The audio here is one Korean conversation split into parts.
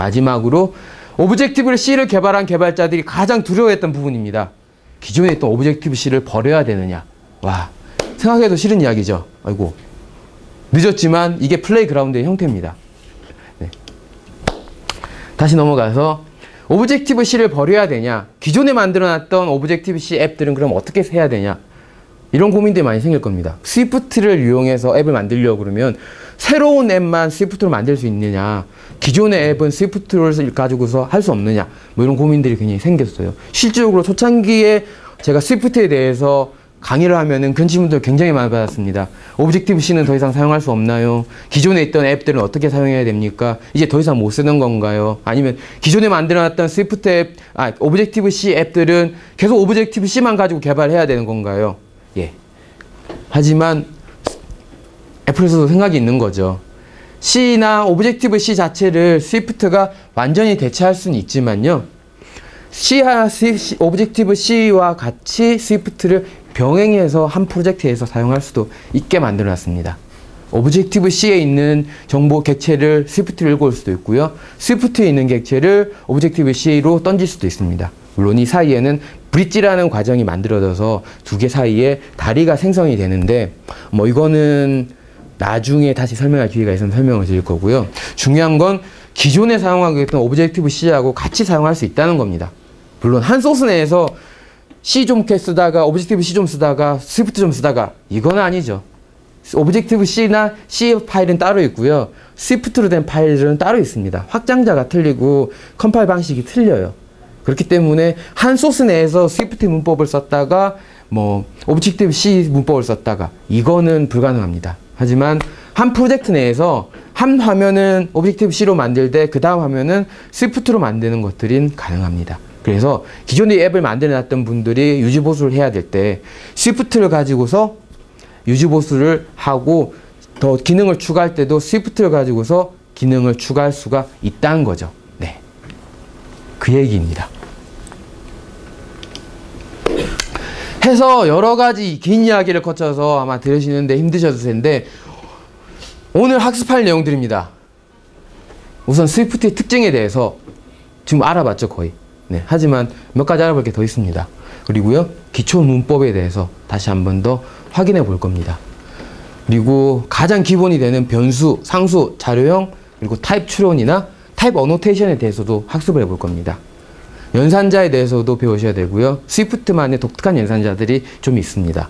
마지막으로 오브젝티브 C를 개발한 개발자들이 가장 두려워했던 부분입니다. 기존에 있던 오브젝티브 C를 버려야 되느냐. 와, 생각해도 싫은 이야기죠. 아이고, 늦었지만 이게 플레이그라운드의 형태입니다. 네. 다시 넘어가서 오브젝티브 C를 버려야 되냐, 기존에 만들어놨던 오브젝티브 C 앱들은 그럼 어떻게 해야 되냐, 이런 고민들이 많이 생길 겁니다. 스위프트를 이용해서 앱을 만들려고 그러면 새로운 앱만 스위프트로 만들 수 있느냐, 기존의 앱은 스위프트를 가지고서 할 수 없느냐, 뭐 이런 고민들이 굉장히 생겼어요. 실질적으로 초창기에 제가 스위프트에 대해서 강의를 하면은 그런 질문들 굉장히 많이 받았습니다. 오브젝티브 C는 더 이상 사용할 수 없나요? 기존에 있던 앱들은 어떻게 사용해야 됩니까? 이제 더 이상 못 쓰는 건가요? 아니면 기존에 만들어놨던 스위프트 앱, 오브젝티브 C 앱들은 계속 오브젝티브 C만 가지고 개발해야 되는 건가요? 예. 하지만 애플에서도 생각이 있는 거죠. C나 오브젝티브 C 자체를 스위프트가 완전히 대체할 수는 있지만요, 오브젝티브 C와 같이 스위프트를 병행해서 한 프로젝트에서 사용할 수도 있게 만들어 놨습니다. 오브젝티브 C에 있는 정보 객체를 스위프트로 읽어올 수도 있고요, 스위프트에 있는 객체를 오브젝티브 C로 던질 수도 있습니다. 물론 이 사이에는 브릿지라는 과정이 만들어져서 두 개 사이에 다리가 생성이 되는데, 뭐 이거는 나중에 다시 설명할 기회가 있으면 설명을 드릴 거고요. 중요한 건 기존에 사용하고 있던 오브젝티브 C하고 같이 사용할 수 있다는 겁니다. 물론 한 소스 내에서 C 좀 쓰다가 오브젝티브 C 좀 쓰다가 스위프트 좀 쓰다가, 이건 아니죠. 오브젝티브 C나 C 파일은 따로 있고요, 스위프트로 된 파일들은 따로 있습니다. 확장자가 틀리고 컴파일 방식이 틀려요. 그렇기 때문에 한 소스 내에서 스위프트 문법을 썼다가 뭐 오브젝티브 C 문법을 썼다가, 이거는 불가능합니다. 하지만 한 프로젝트 내에서 한 화면은 오브젝티브 C로 만들되 그 다음 화면은 스위프트로 만드는 것들은 가능합니다. 그래서 기존에 앱을 만들어놨던 분들이 유지보수를 해야 될 때 스위프트를 가지고서 유지보수를 하고 더 기능을 추가할 때도 스위프트를 가지고서 기능을 추가할 수가 있다는 거죠. 네, 그 얘기입니다. 해서 여러 가지 긴 이야기를 거쳐서 아마 들으시는데 힘드셨을 텐데, 오늘 학습할 내용들입니다. 우선 스위프트의 특징에 대해서 지금 알아봤죠, 거의. 네, 하지만 몇 가지 알아볼 게 더 있습니다. 그리고요, 기초 문법에 대해서 다시 한 번 더 확인해 볼 겁니다. 그리고 가장 기본이 되는 변수, 상수, 자료형, 그리고 타입 추론이나 타입 어노테이션에 대해서도 학습을 해 볼 겁니다. 연산자에 대해서도 배우셔야 되고요, 스위프트만의 독특한 연산자들이 좀 있습니다.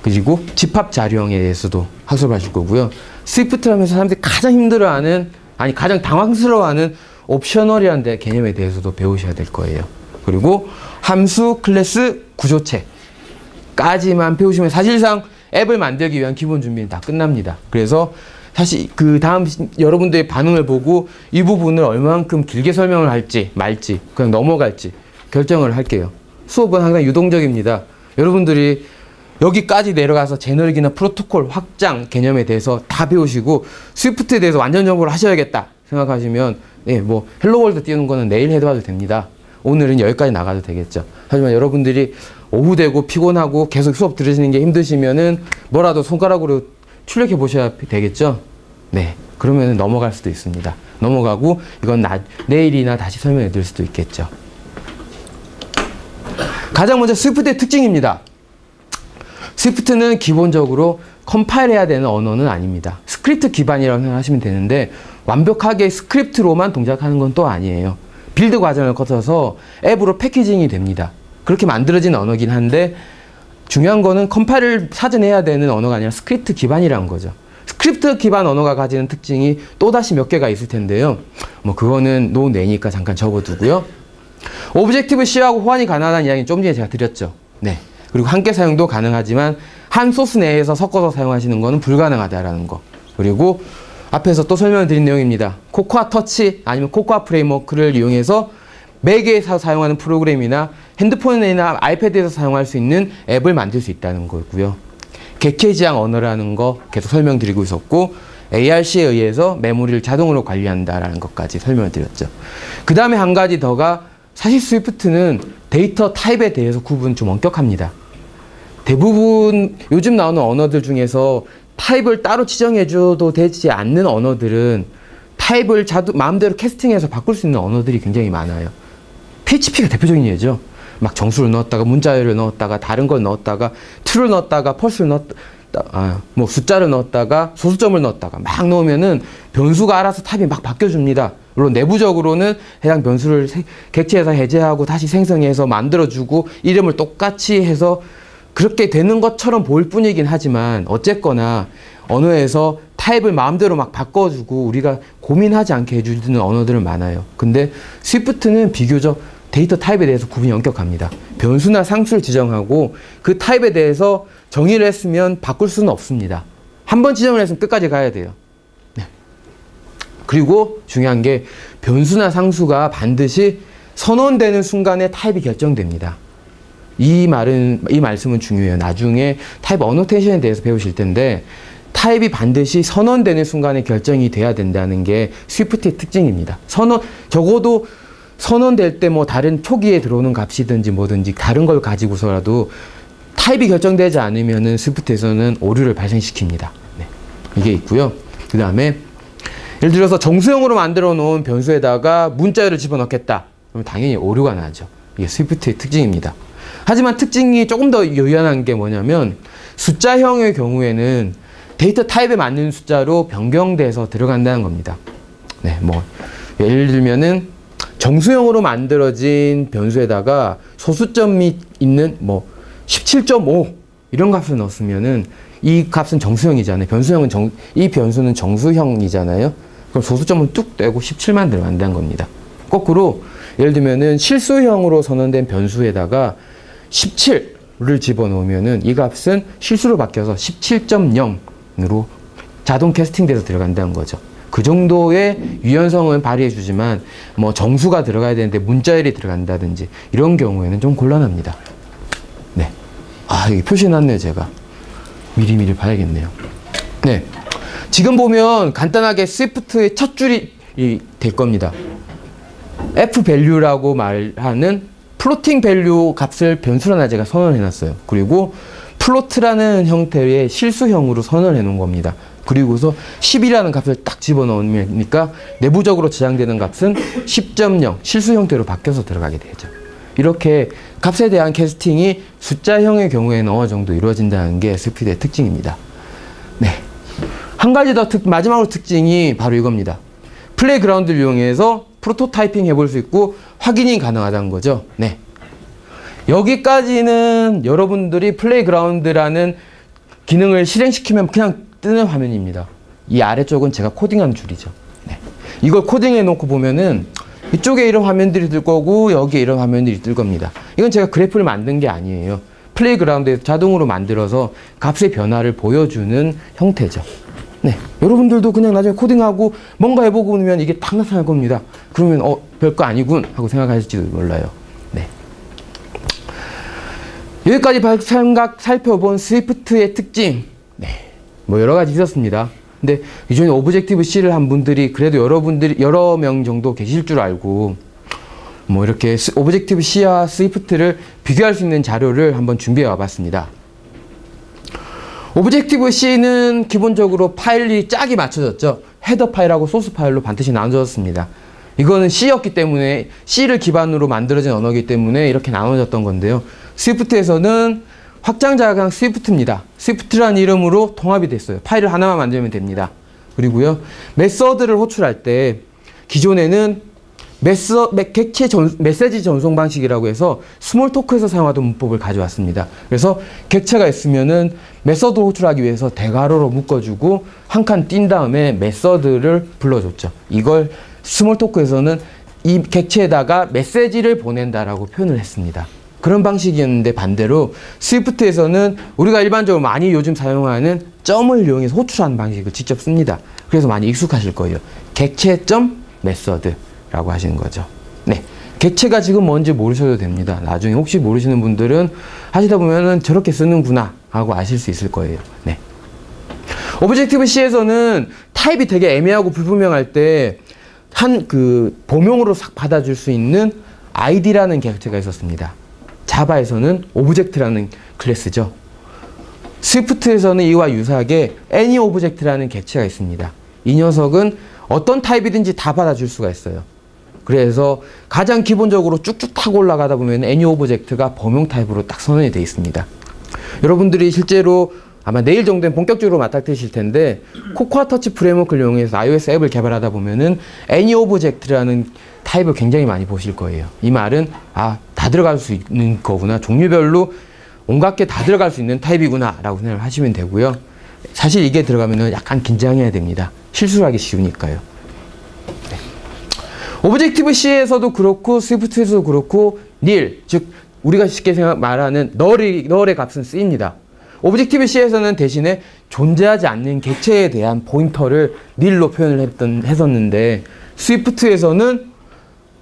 그리고 집합 자료형에 대해서도 학습을 하실 거고요, 스위프트를 하면서 사람들이 가장 힘들어하는, 아니 가장 당황스러워하는 옵셔널이라는 개념에 대해서도 배우셔야 될 거예요. 그리고 함수, 클래스, 구조체까지만 배우시면 사실상 앱을 만들기 위한 기본 준비는 다 끝납니다. 그래서 사실 그 다음 여러분들의 반응을 보고 이 부분을 얼마만큼 길게 설명을 할지 말지 그냥 넘어갈지 결정을 할게요. 수업은 항상 유동적입니다. 여러분들이 여기까지 내려가서 제너릭이나 프로토콜 확장 개념에 대해서 다 배우시고 스위프트에 대해서 완전 정보를 하셔야겠다 생각하시면, 네, 뭐 헬로월드 띄우는 거는 내일 해도 됩니다. 오늘은 여기까지 나가도 되겠죠. 하지만 여러분들이 오후 되고 피곤하고 계속 수업 들으시는 게 힘드시면은 뭐라도 손가락으로 출력해 보셔야 되겠죠. 네, 그러면 넘어갈 수도 있습니다. 넘어가고 이건 내일이나 다시 설명해 드릴 수도 있겠죠. 가장 먼저 스위프트의 특징입니다. 스위프트는 기본적으로 컴파일해야 되는 언어는 아닙니다. 스크립트 기반이라고 생각하시면 되는데, 완벽하게 스크립트로만 동작하는 건 또 아니에요. 빌드 과정을 거쳐서 앱으로 패키징이 됩니다. 그렇게 만들어진 언어긴 한데, 중요한 거는 컴파일을 사전에 해야 되는 언어가 아니라 스크립트 기반이라는 거죠. 스크립트 기반 언어가 가지는 특징이 또다시 몇 개가 있을 텐데요. 뭐 그거는 노내니까 잠깐 접어두고요. 오브젝티브 C하고 호환이 가능하다는 이야기는 좀 전에 제가 드렸죠. 네. 그리고 함께 사용도 가능하지만 한 소스 내에서 섞어서 사용하시는 거는 불가능하다라는 거. 그리고 앞에서 또 설명을 드린 내용입니다. 코코아 터치 아니면 코코아 프레임워크를 이용해서 맥에서 사용하는 프로그램이나 핸드폰이나 아이패드에서 사용할 수 있는 앱을 만들 수 있다는 거고요. 객체지향 언어라는 거 계속 설명드리고 있었고, ARC에 의해서 메모리를 자동으로 관리한다라는 것까지 설명을 드렸죠. 그 다음에 한 가지 더가, 사실 스위프트는 데이터 타입에 대해서 구분이 좀 엄격합니다. 대부분 요즘 나오는 언어들 중에서 타입을 따로 지정해줘도 되지 않는 언어들은 타입을 마음대로 캐스팅해서 바꿀 수 있는 언어들이 굉장히 많아요. PHP가 대표적인 예죠. 막 정수를 넣었다가 문자열을 넣었다가 다른 걸 넣었다가 true를 넣었다가 false를 넣었다가 뭐 숫자를 넣었다가 소수점을 넣었다가 막 넣으면은 변수가 알아서 탑이 막 바뀌어줍니다. 물론 내부적으로는 해당 변수를 객체에서 해제하고 다시 생성해서 만들어주고 이름을 똑같이 해서 그렇게 되는 것처럼 보일 뿐이긴 하지만 어쨌거나 언어에서 타입을 마음대로 막 바꿔주고 우리가 고민하지 않게 해주는 언어들은 많아요. 근데 스위프트는 비교적 데이터 타입에 대해서 구분이 엄격합니다. 변수나 상수를 지정하고 그 타입에 대해서 정의를 했으면 바꿀 수는 없습니다. 한번 지정을 했으면 끝까지 가야 돼요. 네. 그리고 중요한 게 변수나 상수가 반드시 선언되는 순간에 타입이 결정됩니다. 이 말씀은 중요해요. 나중에 타입 어노테이션에 대해서 배우실 텐데 타입이 반드시 선언되는 순간에 결정이 돼야 된다는 게 스위프트의 특징입니다. 적어도 선언될 때 뭐 다른 초기에 들어오는 값이든지 뭐든지 다른 걸 가지고서라도 타입이 결정되지 않으면은 스위프트에서는 오류를 발생시킵니다. 네. 이게 있고요. 그 다음에 예를 들어서 정수형으로 만들어 놓은 변수에다가 문자열을 집어넣겠다. 그러면 당연히 오류가 나죠. 이게 스위프트의 특징입니다. 하지만 특징이 조금 더 유연한 게 뭐냐면 숫자형의 경우에는 데이터 타입에 맞는 숫자로 변경돼서 들어간다는 겁니다. 네, 뭐 예를 들면은 정수형으로 만들어진 변수에다가 소수점이 있는 뭐 17.5 이런 값을 넣었으면은 이 값은 정수형이잖아요. 이 변수는 정수형이잖아요. 그럼 소수점은 뚝 떼고 17만 들어간다는 겁니다. 거꾸로 예를 들면은 실수형으로 선언된 변수에다가 17을 집어넣으면은 이 값은 실수로 바뀌어서 17.0으로 자동 캐스팅돼서 들어간다는 거죠. 그 정도의 유연성은 발휘해 주지만 뭐 정수가 들어가야 되는데 문자열이 들어간다든지 이런 경우에는 좀 곤란합니다. 네. 여기 표시해놨네요, 제가. 미리미리 봐야겠네요. 네. 지금 보면 간단하게 스위프트의 첫 줄이 될 겁니다. F value라고 말하는 플로팅 밸류 값을 변수로 제가 선언을 해놨어요. 그리고 플로트라는 형태의 실수형으로 선언을 해놓은 겁니다. 그리고서 10이라는 값을 딱 집어넣으니까 내부적으로 저장되는 값은 10.0 실수 형태로 바뀌어서 들어가게 되죠. 이렇게 값에 대한 캐스팅이 숫자형의 경우에는 어느 정도 이루어진다는 게 스위프트의 특징입니다. 네. 한 가지 더 마지막으로 특징이 바로 이겁니다. 플레이그라운드를 이용해서 프로토타이핑 해볼 수 있고 확인이 가능하다는 거죠. 네. 여기까지는 여러분들이 플레이그라운드라는 기능을 실행시키면 그냥 뜨는 화면입니다. 이 아래쪽은 제가 코딩한 줄이죠. 네. 이걸 코딩해 놓고 보면은 이쪽에 이런 화면들이 뜰 거고 여기에 이런 화면들이 뜰 겁니다. 이건 제가 그래프를 만든 게 아니에요. 플레이그라운드에서 자동으로 만들어서 값의 변화를 보여주는 형태죠. 네. 여러분들도 그냥 나중에 코딩하고 뭔가 해보고 나면 이게 딱 나타날 겁니다. 그러면 별거 아니군 하고 생각하실지도 몰라요. 네. 여기까지 살펴본 스위프트의 특징. 네. 뭐 여러 가지 있었습니다. 근데 기존에 오브젝티브 C를 한 분들이 그래도 여러 명 정도 계실 줄 알고 뭐 이렇게 오브젝티브 C와 스위프트를 비교할 수 있는 자료를 한번 준비해 와봤습니다. 오브젝티브 C는 기본적으로 파일이 짝이 맞춰졌죠. 헤더 파일하고 소스 파일로 반드시 나눠졌습니다. 이거는 C였기 때문에 C를 기반으로 만들어진 언어이기 때문에 이렇게 나눠졌던 건데요. 스위프트에서는 확장자가 그냥 스위프트입니다. 스위프트라는 이름으로 통합이 됐어요. 파일을 하나만 만들면 됩니다. 그리고요, 메서드를 호출할 때 기존에는 메시지 전송 방식이라고 해서 스몰 토크에서 사용하던 문법을 가져왔습니다. 그래서 객체가 있으면은 메서드 호출하기 위해서 대괄호로 묶어주고 한 칸 띈 다음에 메서드를 불러줬죠. 이걸 스몰 토크에서는 이 객체에다가 메시지를 보낸다라고 표현을 했습니다. 그런 방식이었는데 반대로 스위프트에서는 우리가 일반적으로 많이 요즘 사용하는 점을 이용해서 호출하는 방식을 직접 씁니다. 그래서 많이 익숙하실 거예요. 객체.메서드라고 하시는 거죠. 네. 객체가 지금 뭔지 모르셔도 됩니다. 나중에 혹시 모르시는 분들은 하시다 보면은 저렇게 쓰는구나 하고 아실 수 있을 거예요. 네. 오브젝티브 C에서는 타입이 되게 애매하고 불분명할 때 범용으로 싹 받아줄 수 있는 id라는 객체가 있었습니다. 자바에서는 오브젝트라는 클래스죠. 스위프트에서는 이와 유사하게 anyObject라는 객체가 있습니다. 이 녀석은 어떤 타입이든지 다 받아줄 수가 있어요. 그래서 가장 기본적으로 쭉쭉 타고 올라가다 보면 애니 오브젝트가 범용 타입으로 딱 선언이 되어 있습니다. 여러분들이 실제로 아마 내일 정도엔 본격적으로 맞닥뜨실 텐데 코코아 터치 프레임워크를 이용해서 iOS 앱을 개발하다 보면은 애니 오브젝트라는 타입을 굉장히 많이 보실 거예요. 이 말은 다 들어갈 수 있는 거구나. 종류별로 온갖 게 다 들어갈 수 있는 타입이구나 라고 생각을 하시면 되고요. 사실 이게 들어가면은 약간 긴장해야 됩니다. 실수를 하기 쉬우니까요. 네. 오브젝티브 C에서도 그렇고 스위프트에서도 그렇고 nil, 즉 우리가 쉽게 말하는 null의 값은 쓰입니다. 오브젝티브 C에서는 대신에 존재하지 않는 객체에 대한 포인터를 nil로 표현을 했었는데 스위프트에서는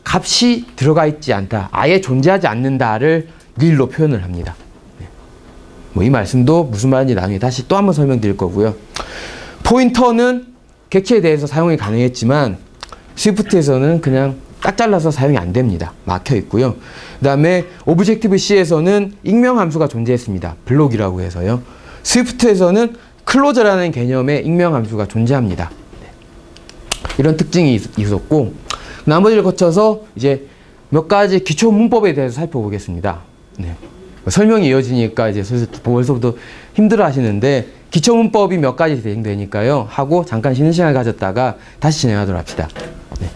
값이 들어가 있지 않다, 아예 존재하지 않는다를 nil로 표현을 합니다. 이 말씀도 무슨 말인지 나중에 다시 또 한번 설명드릴 거고요. 포인터는 객체에 대해서 사용이 가능했지만 스위프트에서는 그냥 딱 잘라서 사용이 안 됩니다. 막혀 있고요. 그 다음에 오브젝티브 C에서는 익명 함수가 존재했습니다. 블록이라고 해서요. 스위프트에서는 클로저라는 개념의 익명 함수가 존재합니다. 이런 특징이 있었고, 나머지를 거쳐서 이제 몇 가지 기초 문법에 대해서 살펴보겠습니다. 네. 설명이 이어지니까 이제 벌써부터 힘들어 하시는데 기초 문법이 몇 가지 진행되니까요. 하고 잠깐 쉬는 시간을 가졌다가 다시 진행하도록 합시다. 네.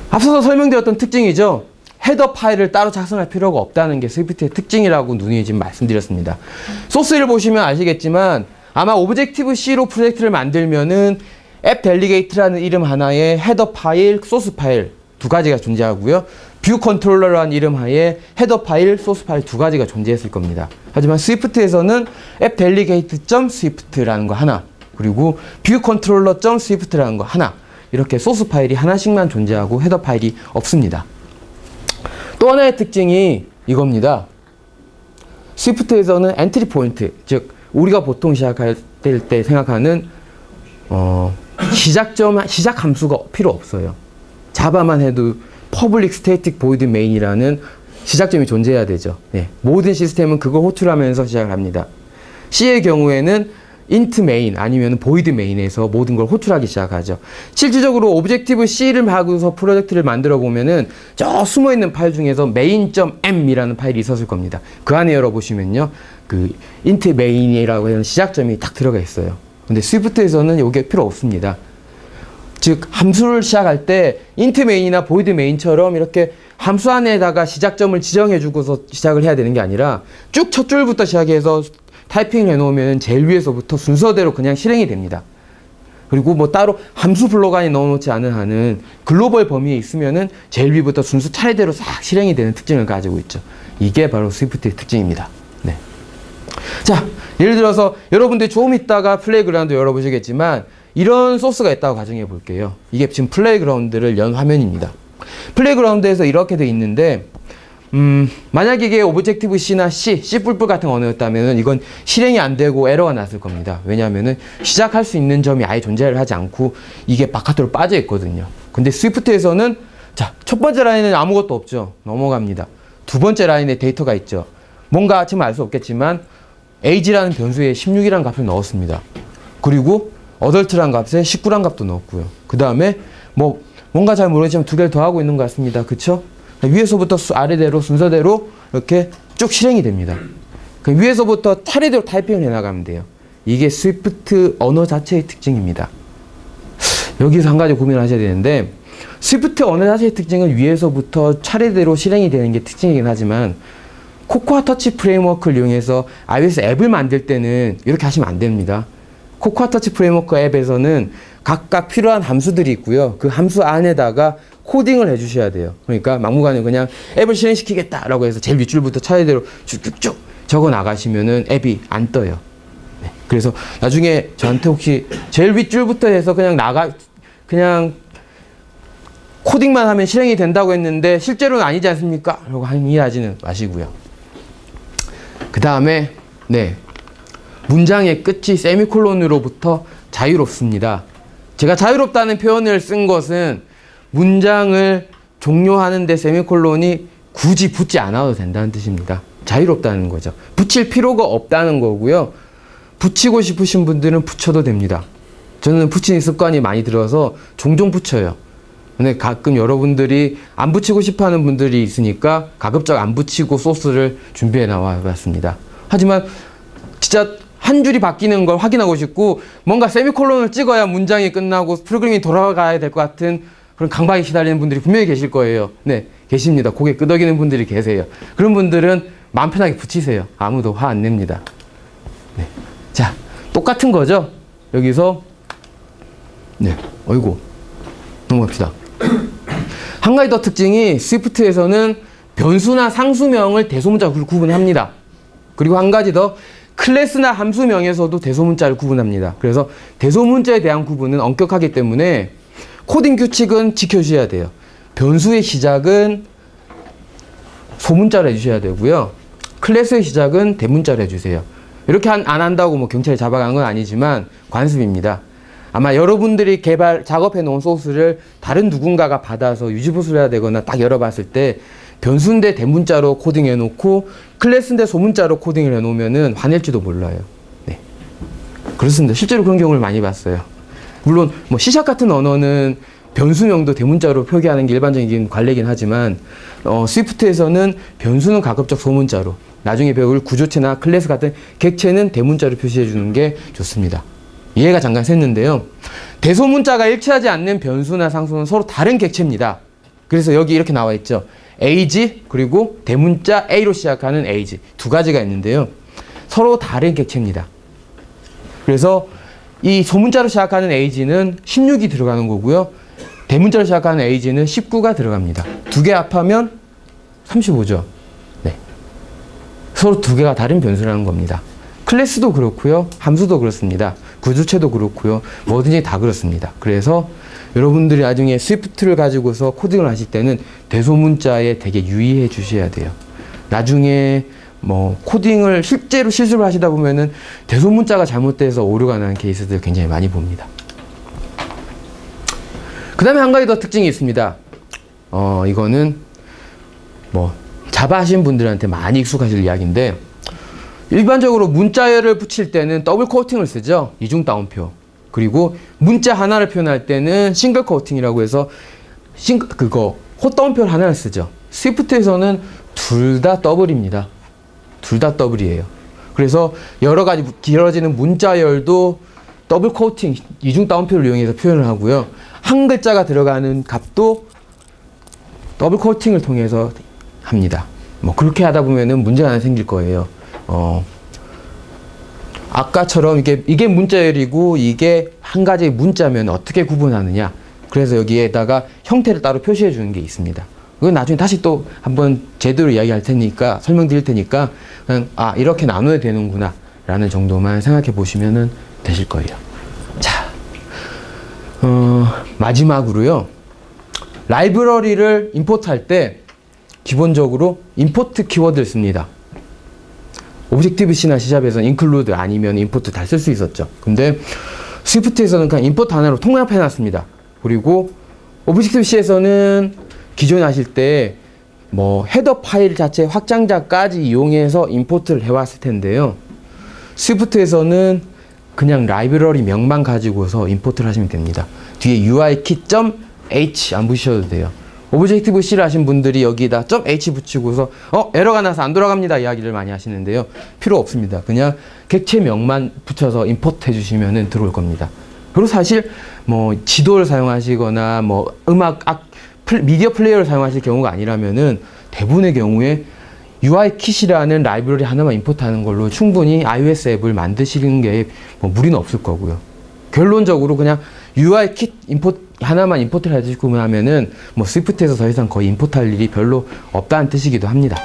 앞서서 설명드렸던 특징이죠. 헤더 파일을 따로 작성할 필요가 없다는 게 스위프트의 특징이라고 누누이 지금 말씀드렸습니다. 소스를 보시면 아시겠지만 아마 오브젝티브 C로 프로젝트를 만들면은 앱 델리게이트라는 이름 하나에 헤더 파일, 소스 파일 두 가지가 존재하고요. 뷰 컨트롤러라는 이름 하에 헤더 파일, 소스 파일 두 가지가 존재했을 겁니다. 하지만 스위프트에서는 앱 델리게이트.swift라는 거 하나, 그리고 뷰 컨트롤러.swift라는 거 하나, 이렇게 소스 파일이 하나씩만 존재하고 헤더 파일이 없습니다. 또 하나의 특징이 이겁니다. 스위프트에서는 엔트리 포인트, 즉 우리가 보통 시작할 때 생각하는 시작 함수가 필요 없어요. 자바만 해도 public static void main이라는 시작점이 존재해야 되죠. 네. 모든 시스템은 그걸 호출하면서 시작을 합니다. C의 경우에는 int main 아니면 void main에서 모든 걸 호출하기 시작하죠. 실질적으로 오브젝티브 C를 하고서 프로젝트를 만들어 보면은 저 숨어 있는 파일 중에서 main.m이라는 파일이 있었을 겁니다. 그 안에 열어보시면요, 그 int main이라고 하는 시작점이 딱 들어가 있어요. 근데 스위프트에서는 이게 필요 없습니다. 즉 함수를 시작할 때 int main이나 void main처럼 이렇게 함수 안에다가 시작점을 지정해 주고서 시작을 해야 되는 게 아니라 쭉 첫 줄부터 시작해서 타이핑을 해놓으면 제일 위에서부터 순서대로 그냥 실행이 됩니다. 그리고 뭐 따로 함수 블록 안에 넣어놓지 않은 한은 글로벌 범위에 있으면은 제일 위부터 순서 차례대로 싹 실행이 되는 특징을 가지고 있죠. 이게 바로 스위프트의 특징입니다. 네. 자, 예를 들어서 여러분들이 조금 있다가 플레이그라운드 열어보시겠지만 이런 소스가 있다고 가정해 볼게요. 이게 지금 플레이그라운드를 연 화면입니다. 플레이그라운드에서 이렇게 돼 있는데 만약 이게 오브젝티브 C나 C 같은 언어였다면 이건 실행이 안 되고 에러가 났을 겁니다. 왜냐하면 시작할 수 있는 점이 아예 존재를 하지 않고 이게 바깥으로 빠져 있거든요. 근데 스위프트에서는 자, 첫 번째 라인에는 아무것도 없죠. 넘어갑니다. 두 번째 라인에 데이터가 있죠. 뭔가 지금 알 수 없겠지만 age라는 변수에 16이라는 값을 넣었습니다. 그리고 adult라는 값에 19라는 값도 넣었고요. 그 다음에 뭔가 잘 모르겠지만 두 개를 더 하고 있는 것 같습니다. 그쵸? 위에서부터 아래대로 순서대로 이렇게 쭉 실행이 됩니다. 위에서부터 차례대로 타이핑을 해나가면 돼요. 이게 스위프트 언어 자체의 특징입니다. 여기서 한 가지 고민을 하셔야 되는데 스위프트 언어 자체의 특징은 위에서부터 차례대로 실행이 되는 게 특징이긴 하지만 코코아 터치 프레임워크를 이용해서 iOS 앱을 만들 때는 이렇게 하시면 안 됩니다. 코코아 터치 프레임워크 앱에서는 각각 필요한 함수들이 있고요. 그 함수 안에다가 코딩을 해주셔야 돼요. 그러니까 막무가내 그냥 앱을 실행시키겠다라고 해서 제일 윗줄부터 차례대로 쭉쭉쭉 적어 나가시면은 앱이 안 떠요. 네. 그래서 나중에 저한테 혹시 제일 윗줄부터 해서 그냥 코딩만 하면 실행이 된다고 했는데 실제로는 아니지 않습니까? 라고 항의하지는 마시고요. 그 다음에 네, 문장의 끝이 세미콜론으로부터 자유롭습니다. 제가 자유롭다는 표현을 쓴 것은 문장을 종료하는데 세미콜론이 굳이 붙지 않아도 된다는 뜻입니다. 자유롭다는 거죠. 붙일 필요가 없다는 거고요. 붙이고 싶으신 분들은 붙여도 됩니다. 저는 붙이는 습관이 많이 들어서 종종 붙여요. 근데 가끔 여러분들이 안 붙이고 싶어 하는 분들이 있으니까 가급적 안 붙이고 소스를 준비해 나와 봤습니다. 하지만 진짜 한 줄이 바뀌는 걸 확인하고 싶고 뭔가 세미콜론을 찍어야 문장이 끝나고 프로그램이 돌아가야 될 것 같은 그런 강박에 시달리는 분들이 분명히 계실 거예요. 네, 계십니다. 고개 끄덕이는 분들이 계세요. 그런 분들은 마음 편하게 붙이세요. 아무도 화 안 냅니다. 네. 자, 똑같은 거죠? 여기서 네, 어이구 넘어갑시다. 한 가지 더 특징이 스위프트에서는 변수나 상수명을 대소문자로 구분합니다. 그리고 한 가지 더 클래스나 함수명에서도 대소문자를 구분합니다. 그래서 대소문자에 대한 구분은 엄격하기 때문에 코딩 규칙은 지켜주셔야 돼요. 변수의 시작은 소문자로 해주셔야 되고요. 클래스의 시작은 대문자로 해주세요. 이렇게 안 한다고 뭐 경찰이 잡아간 건 아니지만 관습입니다. 아마 여러분들이 작업해 놓은 소스를 다른 누군가가 받아서 유지보수를 해야 되거나 딱 열어봤을 때 변수인데 대문자로 코딩해 놓고 클래스인데 소문자로 코딩을 해 놓으면은 화낼지도 몰라요. 네. 그렇습니다. 실제로 그런 경우를 많이 봤어요. 물론 뭐 C# 같은 언어는 변수명도 대문자로 표기하는 게 일반적인 관례이긴 하지만 스위프트에서는 변수는 가급적 소문자로, 나중에 배울 구조체나 클래스 같은 객체는 대문자로 표시해 주는 게 좋습니다. 이해가 잠깐 샜는데요. 대소문자가 일치하지 않는 변수나 상수는 서로 다른 객체입니다. 그래서 여기 이렇게 나와 있죠. age 그리고 대문자 a로 시작하는 age 두 가지가 있는데요. 서로 다른 객체입니다. 그래서 이 소문자로 시작하는 age는 16이 들어가는 거고요. 대문자로 시작하는 age는 19가 들어갑니다. 두 개 합하면 35죠. 네. 서로 두 개가 다른 변수라는 겁니다. 클래스도 그렇고요. 함수도 그렇습니다. 구조체도 그렇고요. 뭐든지 다 그렇습니다. 그래서 여러분들이 나중에 스위프트를 가지고서 코딩을 하실 때는 대소문자에 되게 유의해 주셔야 돼요. 나중에 뭐 코딩을 실제로 실습을 하시다 보면은 대소문자가 잘못돼서 오류가 나는 케이스들 굉장히 많이 봅니다. 그 다음에 한 가지 더 특징이 있습니다. 이거는 뭐 자바 하신 분들한테 많이 익숙하실 이야기인데, 일반적으로 문자열을 붙일 때는 더블 코팅을 쓰죠. 이중 따옴표. 그리고 문자 하나를 표현할 때는 싱글 코팅이라고 해서 헛따옴표 하나를 쓰죠. 스위프트에서는 둘 다 더블입니다. 둘 다 더블이에요. 그래서 여러 가지 길어지는 문자열도 더블 코팅, 이중 따옴표를 이용해서 표현을 하고요. 한 글자가 들어가는 값도 더블 코팅을 통해서 합니다. 뭐 그렇게 하다 보면은 문제가 하나 생길 거예요. 아까처럼 이게 문자열이고 이게 한 가지 문자면 어떻게 구분하느냐. 그래서 여기에다가 형태를 따로 표시해 주는 게 있습니다. 그건 나중에 다시 또 한번 제대로 이야기할 테니까, 설명드릴 테니까 그냥 이렇게 나눠야 되는구나 라는 정도만 생각해 보시면 되실 거예요. 자, 마지막으로요. 라이브러리를 임포트할 때 기본적으로 임포트 키워드를 씁니다. 오브젝티브-C나 C샵에서는 include 아니면 import 다 쓸 수 있었죠. 근데 스위프트에서는 그냥 import 하나로 통합해 놨습니다. 그리고 오브젝티브-C에서는 기존에 하실 때 뭐 헤더 파일 자체 확장자까지 이용해서 임포트를 해왔을 텐데요. 스위프트에서는 그냥 라이브러리 명만 가지고서 임포트를 하시면 됩니다. 뒤에 UI-key.h 안 붙이셔도 돼요. 오브젝티브-C를 하신 분들이 여기다 .h 붙이고서 에러가 나서 안 돌아갑니다 이야기를 많이 하시는데요. 필요 없습니다. 그냥 객체명만 붙여서 임포트 해주시면 들어올 겁니다. 그리고 사실 뭐 지도를 사용하시거나 뭐 미디어 플레이어를 사용하실 경우가 아니라면은 대부분의 경우에 UIKit이라는 라이브러리 하나만 임포트하는 걸로 충분히 iOS 앱을 만드시는 게 뭐 무리는 없을 거고요. 결론적으로 그냥 UIKit 하나만 임포트를 해주시고 하면은 뭐 스위프트에서 더 이상 거의 임포트할 일이 별로 없다는 뜻이기도 합니다.